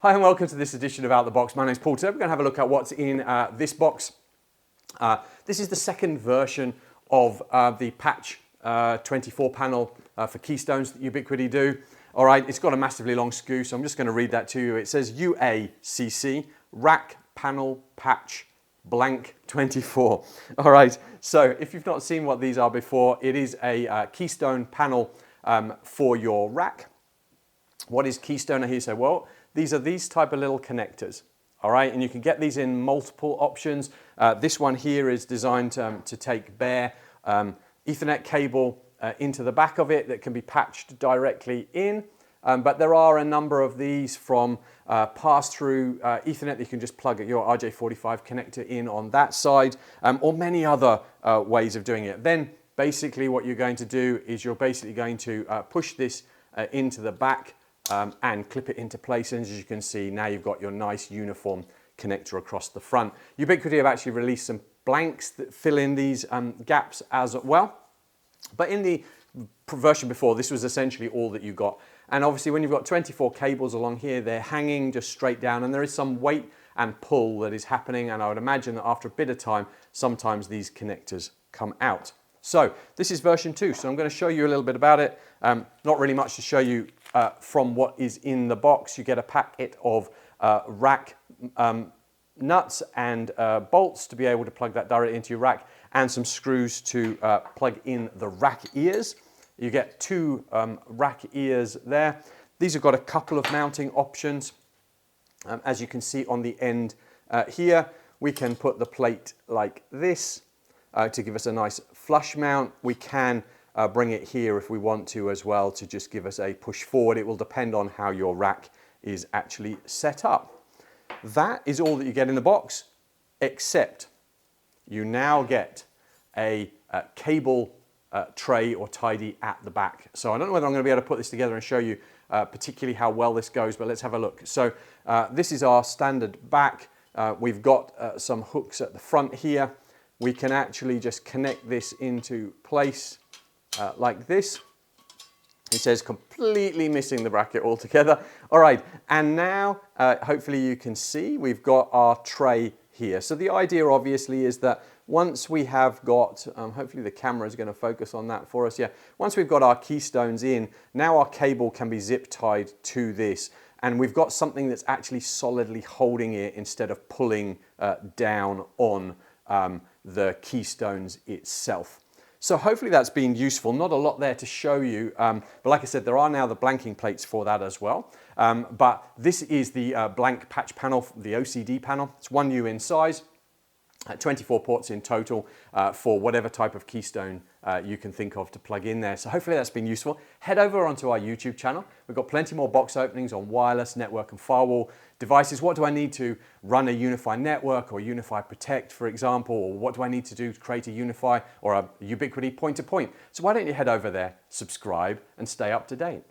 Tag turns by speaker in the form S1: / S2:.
S1: Hi and welcome to this edition of Out the Box. My name is Paul. Today we're going to have a look at what's in this box. This is the second version of the patch 24 panel for Keystones that Ubiquiti do. All right, it's got a massively long SKU, so I'm just going to read that to you. It says UACC, Rack Panel Patch blank 24. All right, so if you've not seen what these are before, it is a Keystone panel for your rack. What is Keystone? I hear you say, well, these are these type of little connectors, all right? And you can get these in multiple options. This one here is designed to take bare Ethernet cable into the back of it that can be patched directly in. But there are a number of these from pass-through Ethernet that you can just plug your RJ45 connector in on that side, or many other ways of doing it. Then basically what you're going to do is you're basically going to push this into the back and clip it into place, and as you can see now you've got your nice uniform connector across the front. Ubiquiti have actually released some blanks that fill in these gaps as well, but in the version before this was essentially all that you got. And obviously when you've got 24 cables along here, they're hanging just straight down and there is some weight and pull that is happening, and I would imagine that after a bit of time sometimes these connectors come out. So this is version 2, so I'm going to show you a little bit about it. Not really much to show you from what is in the box. You get a packet of rack nuts and bolts to be able to plug that directly into your rack, and some screws to plug in the rack ears. You get 2 rack ears there. These have got a couple of mounting options. As you can see on the end here, we can put the plate like this to give us a nice flush mount. We can bring it here if we want to as well, to just give us a push forward. It will depend on how your rack is actually set up. That is all that you get in the box, except you now get a cable tray or tidy at the back. So I don't know whether I'm going to be able to put this together and show you particularly how well this goes, but let's have a look. So this is our standard back. We've got some hooks at the front here. We can actually just connect this into place like this. It says completely missing the bracket altogether. All right, and now hopefully you can see we've got our tray here. So the idea obviously is that once we have got, hopefully the camera is going to focus on that for us, yeah. Once we've got our keystones in, now our cable can be zip tied to this, and we've got something that's actually solidly holding it instead of pulling down on the keystones itself. So hopefully that's been useful. Not a lot there to show you, but like I said, there are now the blanking plates for that as well. But this is the blank patch panel, the OCD panel. It's 1U in size, 24 ports in total for whatever type of keystone you can think of to plug in there. So hopefully that's been useful. Head over onto our YouTube channel. We've got plenty more box openings on wireless, network and firewall devices. What do I need to run a UniFi network or UniFi Protect, for example, or what do I need to do to create a UniFi or a Ubiquiti point-to-point? So why don't you head over there, subscribe and stay up to date.